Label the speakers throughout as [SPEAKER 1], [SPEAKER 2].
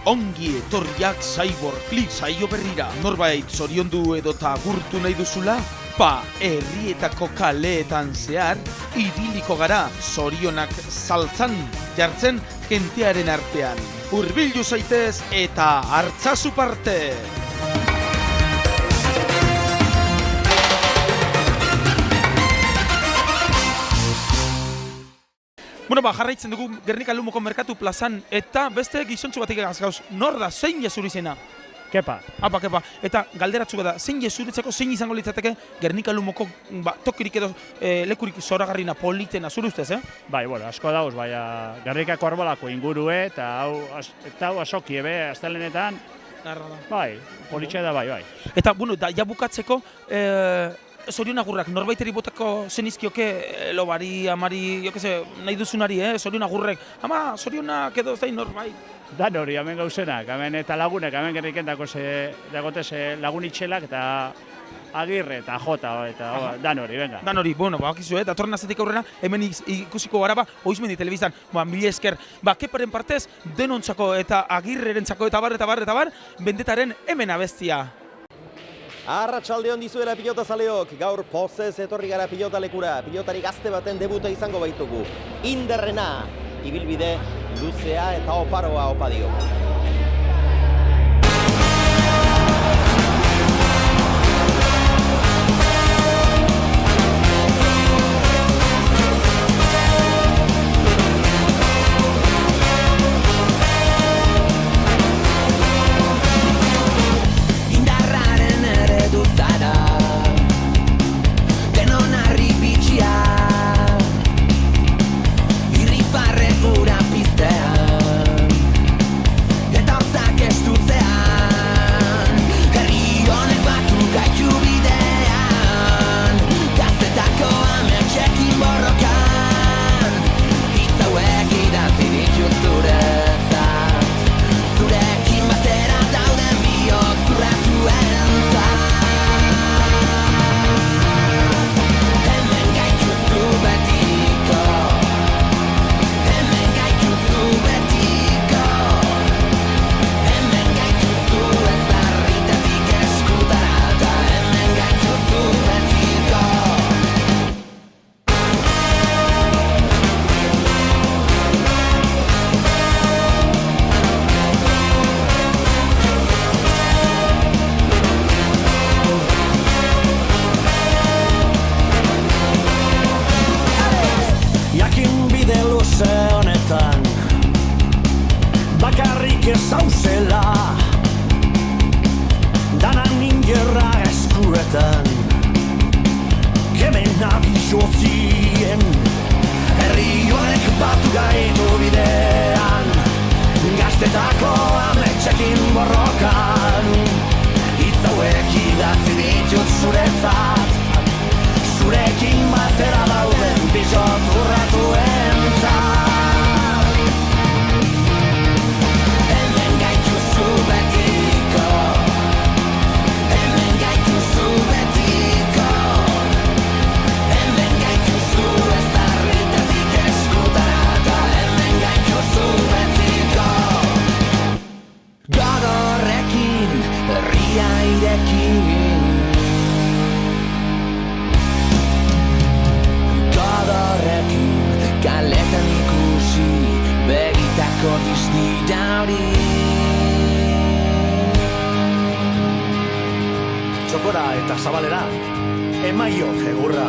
[SPEAKER 1] ongi etorriak Cyborg Clip saio berrira. Norbait zoriondu edota agurtu nahi duzula? Herrietako kaleetan zehar, ibiliko gara, zorionak saltzan, jartzen jentearen artean. Hurbildu zaitez eta hartzazu parte! Jarraitzen dugu Gernika Lumoko Merkatu plazan eta beste gizontzu batek gauz. Nor da, zein jezuri zena?
[SPEAKER 2] Kepa.
[SPEAKER 1] Kepa. Eta galderatzu da, zein jezuritzeko, zein izango litzateke Gernika Lumoko tokirik edo lekurik zoragarrina politena, zure ustez,
[SPEAKER 2] Bai, asko dauz, baina Gernikako arbolako ingurue eta hau asoki, astelenetan, bai, politxe da bai.
[SPEAKER 1] Eta, ja bukatzeko, zorion agurrak, norbaiteri botako zenizkioke lobari, amari, nahi duzunari, zorion agurrek. Ama, zorionak edo zain norbait.
[SPEAKER 2] Dan hori, hemen gauzenak, hemen eta lagunek, hemen Gerniken dagote lagun itxelak eta agirre eta jota, eta dan hori, venga. Dan hori, bakizu, datorren azetik aurrera, hemen ikusiko gara, Oizmendi telebiztan, mila esker, keparen partez, denontzako eta agirrerentzako eta bar, bendetaren hemen abestia.
[SPEAKER 3] Arratsalde on dizuela pilota zaleok, gaur pozez etorri gara pilota lekura, pilotari gazte baten debuta izango baitugu. Inderrena, ibilbide luzea eta oparoa opa dio.
[SPEAKER 4] Txokora eta zabalera, emaio egurra.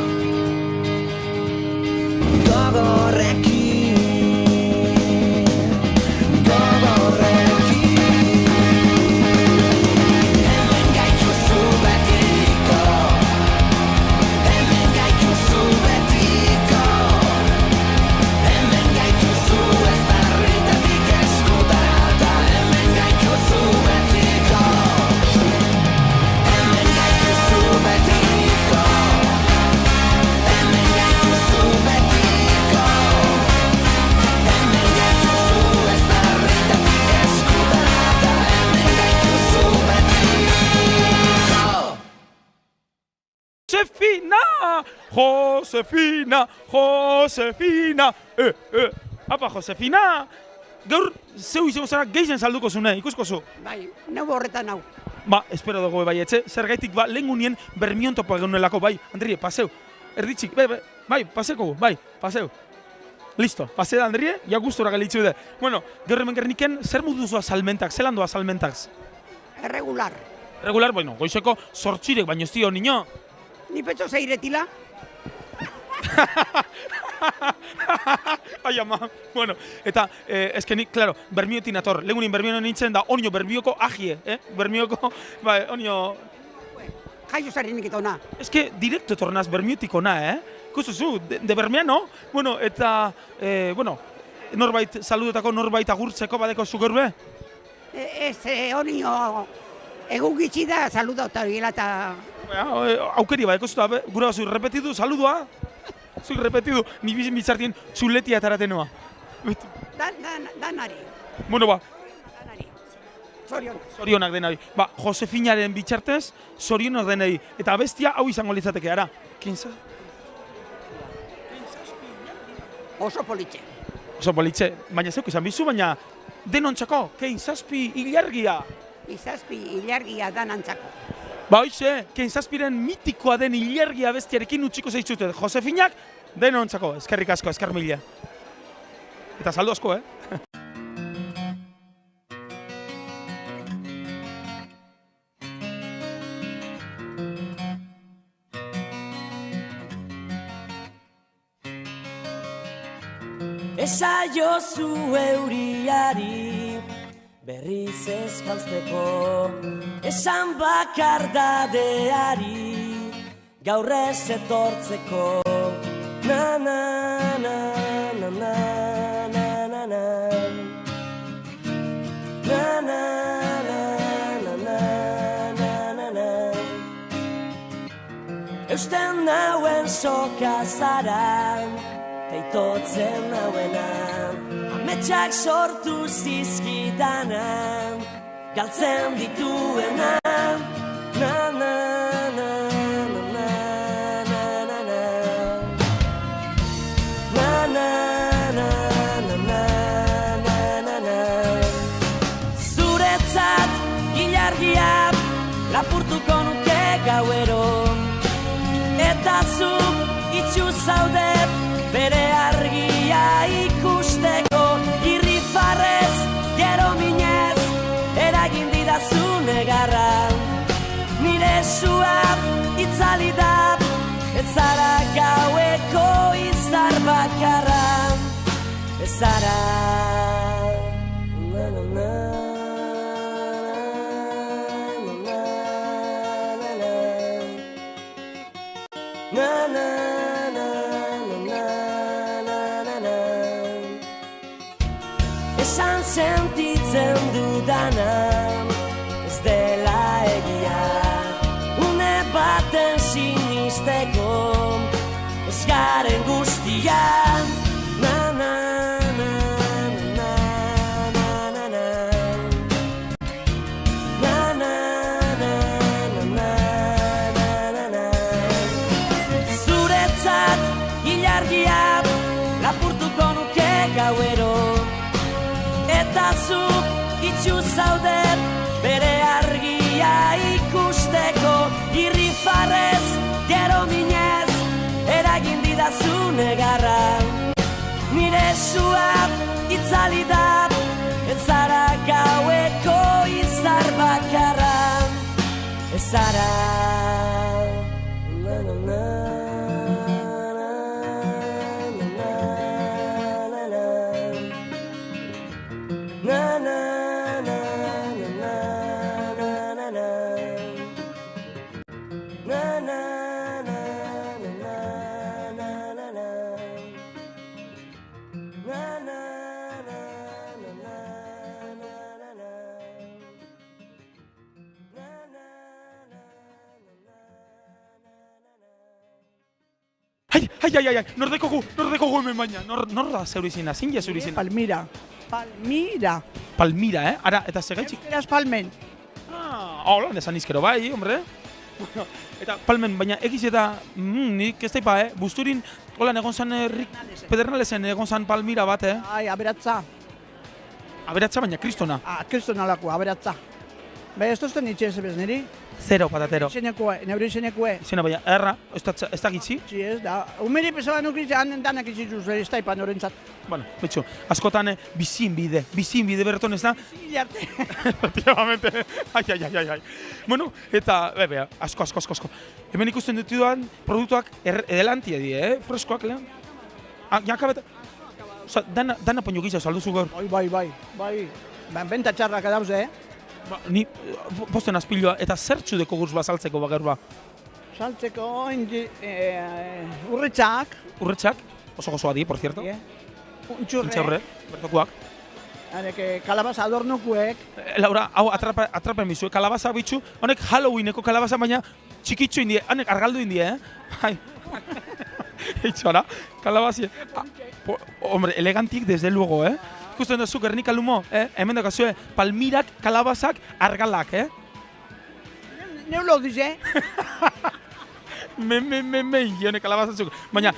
[SPEAKER 1] Josefina, Josefina, apa Josefina, gaur zeu izango zara gehien salduko zune, ikusko zu.
[SPEAKER 5] Bai, neu horretan hau.
[SPEAKER 1] Ba, espero dugu bai, etxe, zergaitik ba, lehen gunien bermion topa genuelako, bai, Andrie, paseu, erditzik, bai, paseko, bai, paseu. Listo, pase da, Andrie, ja gustora galitzu de. Bueno, gaur hemen gerniken, zer moduzua salmentak, zelan doa salmentak?
[SPEAKER 5] Erregular.
[SPEAKER 1] Regular, bueno, goizeko sortxirek, baino ez dio niño.
[SPEAKER 5] Ni petxo zeiretila.
[SPEAKER 1] Ai ama, bueno, eta nik, claro, bermioetin ator, legunin bermioen nintzen da onio bermioko agie, bermioko, bai, onio...
[SPEAKER 5] Jaio zarenik eta ona.
[SPEAKER 1] Direkto tornaz bermiotiko na, Kusuzu, de bermeano, bueno, eta, norbait, saludetako norbait agurtzeko badeko zugerbe?
[SPEAKER 5] Ez, onio, egun gitsi da, saluda eta gila eta...
[SPEAKER 1] Aukeri badeko zuta, gure bazu, repetidu, saludua? Zui repetidu, ni bitzartien txuletia ataratenoa.
[SPEAKER 5] Danari.
[SPEAKER 1] Bueno, ba.
[SPEAKER 5] Danari. Zorionak.
[SPEAKER 1] Zorionak denari. Ba, Josefinaren bitxartez, zorionak denari. Eta abestia hau izango litzateke, ara. Kinza?
[SPEAKER 5] Oso politxe.
[SPEAKER 1] Oso politxe. Baina zeuk izan bizu, baina denontzako, kein zazpi ilargia.
[SPEAKER 5] Izazpi ilargia danantzako.
[SPEAKER 1] Ba, hoxe, kein zazpiren mitikoa den ilargia bestiarekin utxiko zeitzute. Josefinak, denontzako, eskerrik asko, esker mila. Eta saldo asko,
[SPEAKER 6] Esaiozu euriari berriz ezkauzteko, esan bakardadeari gaur ez etortzeko. Na na na na na na na na na na na na na na. Eusten nauen soka zara, taitotzen nauena, ametsak sortu zizkidana, galtzen dituena. Na na na na na na na na na na na na na na na. Zuretzat ilargia lapurtuko nuke gauero, eta zu itxu zaude bere argia ikusteko. Irrifarrez, gero minez, eragin didazu negarra. Nire sua itzali da, ez zara gaueko izar bakarra. Ez zara na na na na na na na. Esan sentitzen dudana ez dela egia, une baten sinisteko ez garen guztian. Na na na na na na na na na na na na na. Zuretzat ilargia lapurtuko nuke gauero, eta zu itxu zaude bere argia ikusteko. Irrifarrez, gero minez, eragin didazu negarra. Nire sua itzali da, ez zara gaueko izar bakarra. Ez zara na na na. Na na na na na na na na na na na na na na.
[SPEAKER 1] Ai, nordekogu hemen baina, nor da zeure izena, zein ja zeure izena? Palmira, Ara, eta segaitxik?
[SPEAKER 5] Eraz palmen.
[SPEAKER 1] Hola, nesan izkero bai, hombre. Eta palmen, baina egiz eta, nik ez daipa, Busturin, hola, egon zan Pedernalezen egon zan Palmira bat,
[SPEAKER 5] Ai, aberatza.
[SPEAKER 1] Aberatza baina kristona.
[SPEAKER 7] Kriston alako, aberatza. Bai, ez tozten itxe ez bez niri.
[SPEAKER 1] Zero patatero.
[SPEAKER 7] Neure izenekue.
[SPEAKER 1] Izena baina, erra, ez da gitzi?
[SPEAKER 7] Ez da. Umeri pesaba nukritzen danak itzituz, ez da ipan horrentzat.
[SPEAKER 1] Bueno, betxo, askotan bizin bide berton ez da?
[SPEAKER 7] Bizin arte.
[SPEAKER 1] Efectivamente, ai. Bueno, eta, bebe, asko. Hemen ikusten ditudan produktuak edelantia die, freskoak lehen? Jakabeta? Osa, dana poño gisa salduzu gaur.
[SPEAKER 7] Bai. Benta txarrak dauz,
[SPEAKER 1] Ni posten azpiloa, eta zertxu deko guz bazaltzeko bagar ba?
[SPEAKER 7] Saltzeko, urretxak.
[SPEAKER 1] Urretxak, oso gozoa di, por cierto.
[SPEAKER 7] Untxurre.
[SPEAKER 1] Intxaurre, bertokuak.
[SPEAKER 7] Kalabaza adornokuek.
[SPEAKER 1] Laura, hau atrapen bizu, kalabaza bitxu, honek Halloweeneko kalabaza baina txikitxo indie, honek argaldu indie, Hai. Eitxora, kalabazia. Hombre, elegantik desde luego, Ikusten duzu, Gernika Lumo, hemen dakazue, palmirak, kalabazak, argalak,
[SPEAKER 7] Neulo dize.
[SPEAKER 1] Jone kalabazatzuk. Baina,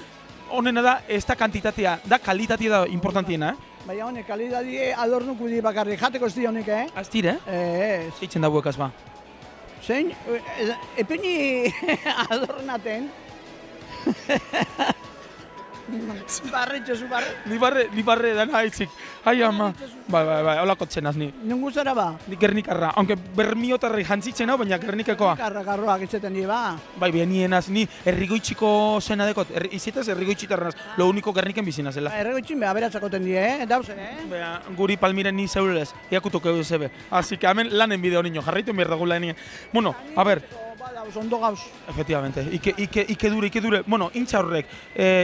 [SPEAKER 1] honena da, ez da kantitatea, da kalitatea da importantiena,
[SPEAKER 7] Baina honek, kalidadi adornuku di bakarrik, jateko ez di honek,
[SPEAKER 1] Aztire, Eitzen da buekaz ba.
[SPEAKER 7] Zein, epeni adornaten. Barretxo, zu barre.
[SPEAKER 1] Ni barre dana haitzik. Ai ama. Bai, holako txenaz ni.
[SPEAKER 7] Nungu zara ba?
[SPEAKER 1] Ni Gernikarra, aunque bermiotarri jantzitzen hau, baina Gernikekoa.
[SPEAKER 7] Garroak itzeten di ba.
[SPEAKER 1] Bai, nienaz, ni errigoitxiko zena dekot. Izietaz errigoitxitarrenaz, lo único Gerniken bizina zela.
[SPEAKER 7] Errigoitxin beha beratzakoten di, Dauze,
[SPEAKER 1] Bea, guri palmiren ni zeurelez, iakutuko edo zebe. Así que hemen lanen bideo niño, jarraitu enbierdagu lanen. Bueno, a ver.
[SPEAKER 7] Ondo gauz.
[SPEAKER 1] Efectivamente, ike dure. Bueno, intxa horrek,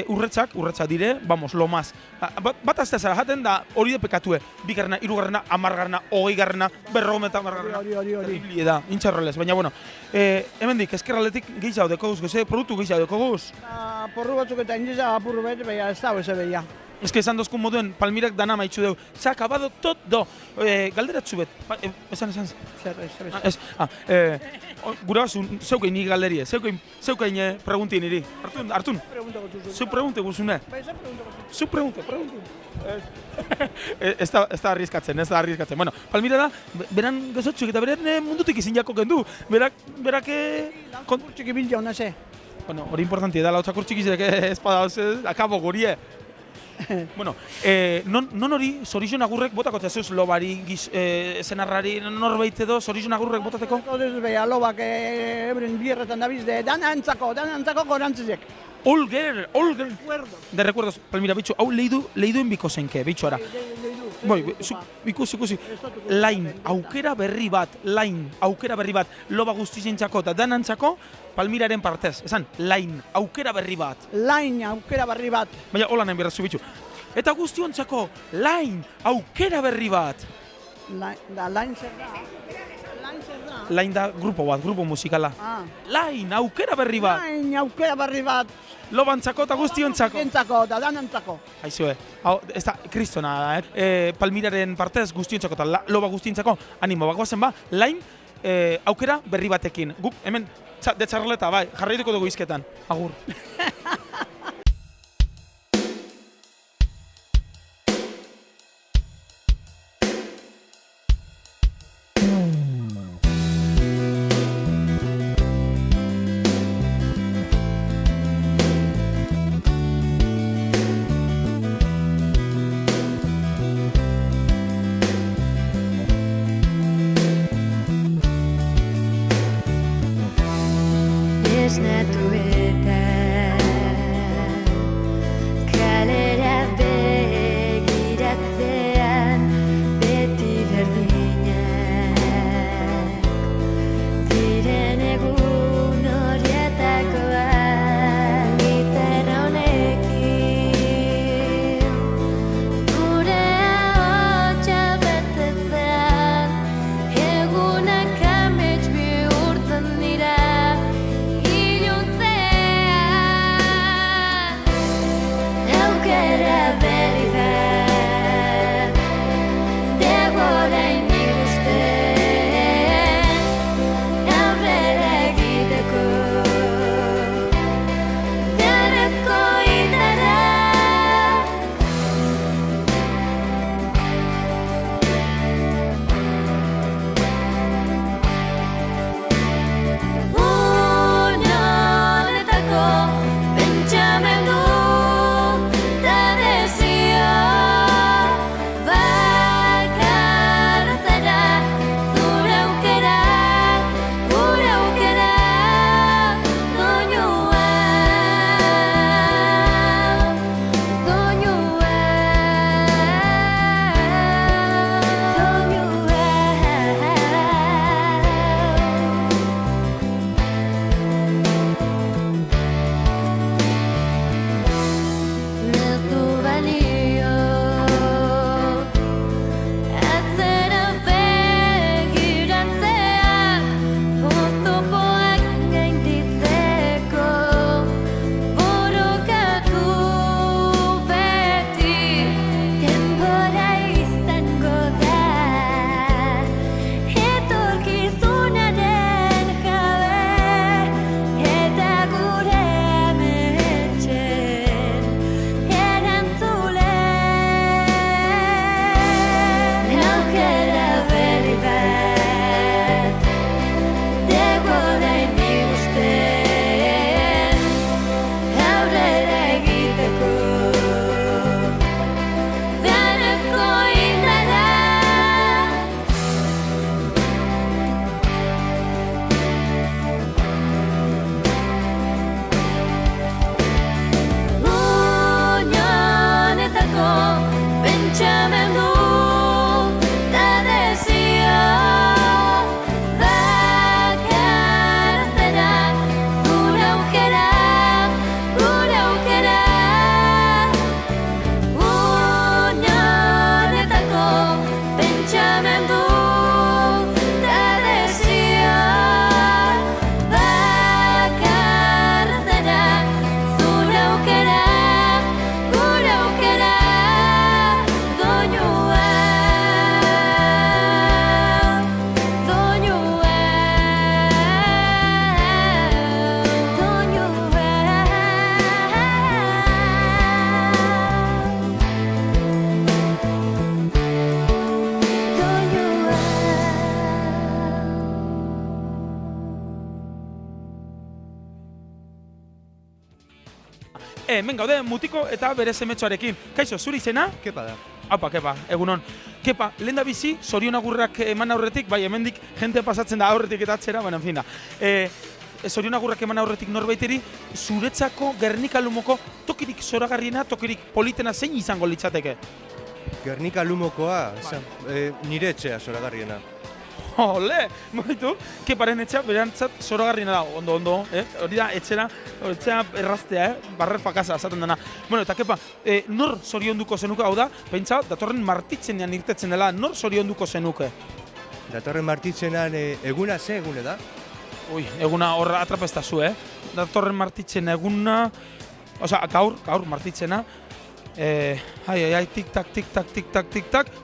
[SPEAKER 1] urretxak dire, vamos, lo más. Bat azte zara, jaten da hori de pekatue. Bigarrena, hirugarrena, 10garrena, 20garrena, 50garrena.
[SPEAKER 7] Hori.
[SPEAKER 1] Terriblie da, intxa horrelez. Baina, bueno, hemendik, ezkerraletik gehiago dekoguz, produktu gehiago dekoguz.
[SPEAKER 7] Porru batzuk eta indiza apurru bet, baina ez da, eze behia.
[SPEAKER 1] Ez que esan dozkun moduen, palmirak dana maitxu deu. Se ha acabado todo. Galderatzu bet. Esan. Ez. Gura basu, zeukein ni galderie. Zeukein preguntien iri. Artun. Zeu pregunte guzune. Zeu pregunte. Ez da arriskatzen. Bueno, palmira da, beran gazotxuk eta beren mundutik izin jako kendu. Berak...
[SPEAKER 7] Kurtxik ibiltia hona ze.
[SPEAKER 1] Bueno, hori importantia da, lautzakur txikizek espada, akabo gurie. Bueno, non hori Zorizon Agurrek botako zeuz lobari, zenarrari, norbait edo Zorizon Agurrek botateko?
[SPEAKER 7] Ez beha, lobak ebren bierretan dabizde, dan antzako gorantzizek.
[SPEAKER 1] Olger. De recuerdos, Palmira, bitxu, hau lehiduen biko zenke, bitxu ara. Boi, ikusi. Lain, aukera berri bat, loba guztizentzako eta danantzako, Palmiraren partez, esan, lain, aukera berri bat. Baina, hola nahi berrazu bitxu. Eta guztiontzako, lain, aukera berri bat.
[SPEAKER 7] Lain zer da?
[SPEAKER 1] Lain da grupo bat, grupo musikala. Lain, aukera berri bat. Lobantzako eta guztiontzako.
[SPEAKER 7] Guztiontzako eta danantzako.
[SPEAKER 1] Haizue, ez da, kristona da, Palmiraren partez guztiontzako eta loba guztiontzako, animo, bagoazen ba, lain, aukera berri batekin. Guk, hemen, de txarroleta, bai, jarraituko dugu izketan. Agur.
[SPEAKER 8] Esnatu eta
[SPEAKER 1] Hemen gaude mutiko eta bere semetxoarekin. Kaixo, zuri izena?
[SPEAKER 8] Kepa da.
[SPEAKER 1] Aupa, Kepa, egunon. Kepa, lehen da bizi, zorion agurrak eman aurretik, bai, hemendik jente pasatzen da aurretik eta atzera, bueno, en fin da. Zorion agurrak eman aurretik norbaiteri, zuretzako Gernika Lumoko tokirik zoragarriena, tokirik politena zein izango litzateke?
[SPEAKER 8] Gernika Lumokoa, nire etxea zoragarriena.
[SPEAKER 1] Ole, maitu, Keparen etxea berantzat zoragarriena da, ondo, hori da etxea erraztea, barrer fakasa, esaten dena. Bueno, eta Kepa, nor zorionduko zenuke, hau da, pentsa, datorren martitzenean irtetzen dela, nor zorionduko zenuke?
[SPEAKER 8] Datorren martitzenean eguna ze egune da?
[SPEAKER 1] Ui, eguna horra atrapestazu, Datorren martitzen eguna, osea, gaur martitzena, tik-tak,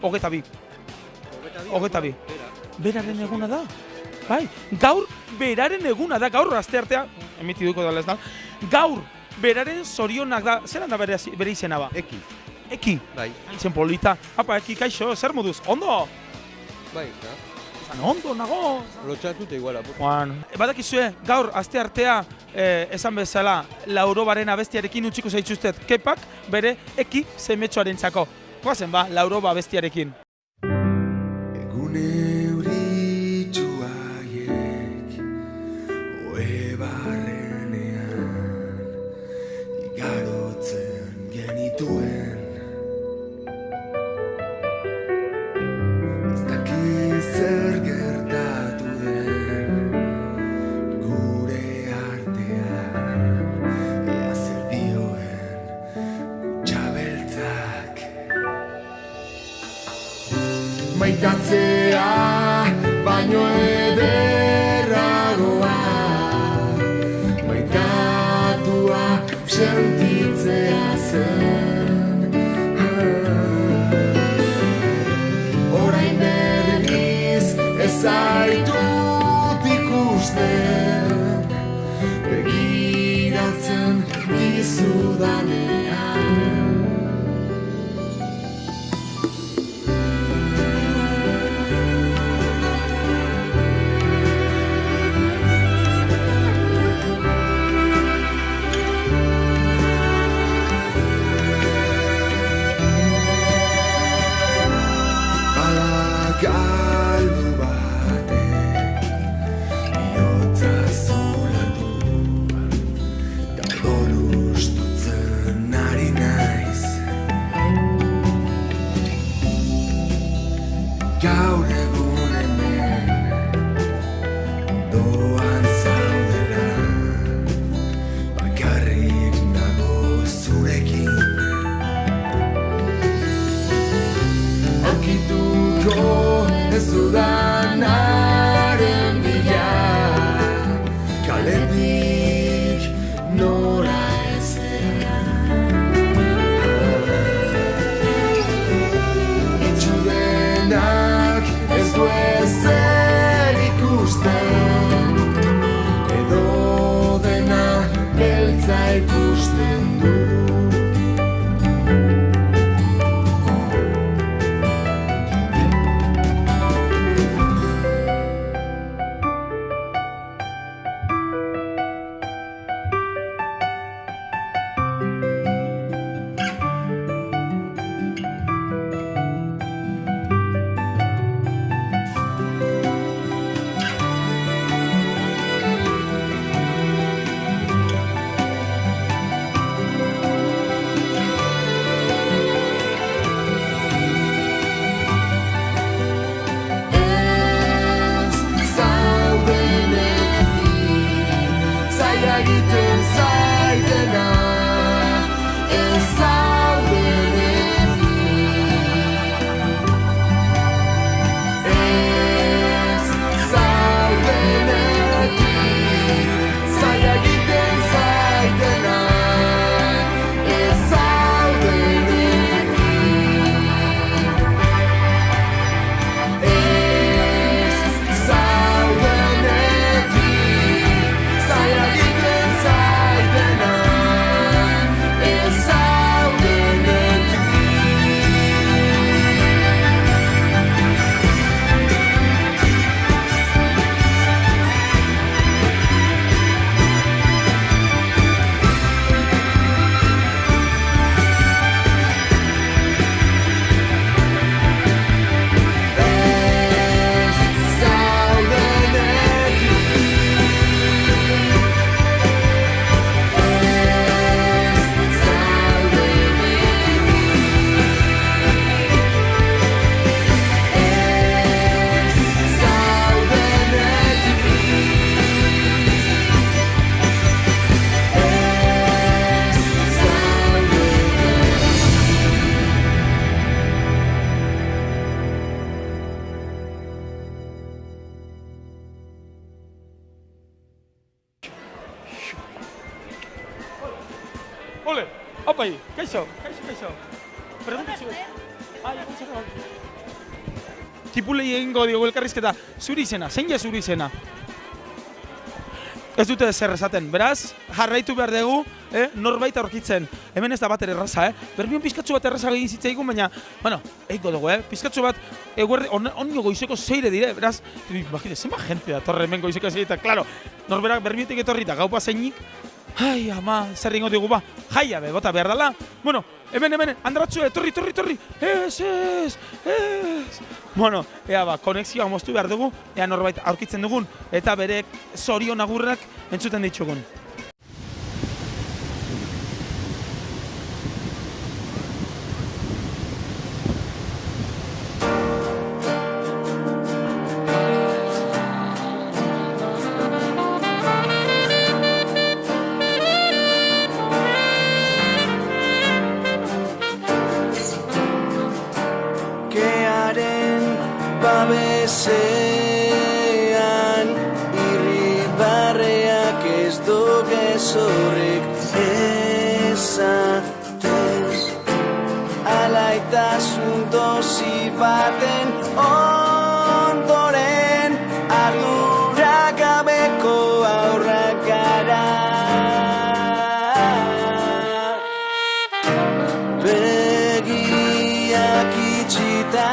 [SPEAKER 1] 22. Beraren eguna da? Bai, gaur beraren eguna da, gaur asteartea, emitiduko da, ez da? Gaur beraren zorionak da, zelan da bere izena ba? Eki?
[SPEAKER 8] Bai.
[SPEAKER 1] Izen polita. Apa, Eki, kaixo, zer moduz? Ondo?
[SPEAKER 8] Bai, da.
[SPEAKER 1] Ondo, nago?
[SPEAKER 8] Lotxatute iguala.
[SPEAKER 1] Badakizue, gaur asteartea, esan bezala, Laurobaren abestiarekin utziko zaituztet, Kepak bere Eki semetxoaren txako. Guazen ba, Lauroba abestiarekin.
[SPEAKER 9] Maitatzea baino ederragoa, maitatua sentitzea zen. Orain berriz ez zaitut ikusten, begiratzen dizudanean.
[SPEAKER 10] Galdu batek bihotza zulatu, eta olustutzen ari naiz. Gaur egun hemen doan zaudela, bakarrik nago zurekin. Aurkituko ez dudanaren bila, kaletik nora ezean. Itxudenak ez du ezer ikusten, edo dena beltza ikusten du.
[SPEAKER 1] kaixo. Preguntitzu. Tipulei egingo diogu elkarrizketa. Zuri izena, zein ja zuri izena? Ez dute zer esaten, beraz, jarraitu behar dugu, norbait aurkitzen. Hemen ez da bat erraza, Bermion pizkatzu bat erraza egin zitzaigun, baina, bueno, eiko dugu, pizkatzu bat, onio goizeko zeire dire, beraz, imagine, zenba jente da, torre hemen goizeko zeire, eta, klaro, norberak Bermiotik etorri eta gaupa zeinik, ai, ama, zer ingo dugu ba, jaia be, bota behar dela. Bueno, hemen, handratzu, torri, ez. Bueno, ea ba, konexioa moztu behar dugu, ea norbait aurkitzen dugun, eta bere zorion agurrak entzuten ditugun.
[SPEAKER 10] Babesean irribarreak ez du gezurrik esaten alaitasun dosi baten ondoren arduragabeko aurrak gara begiak itxita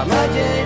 [SPEAKER 10] Amaie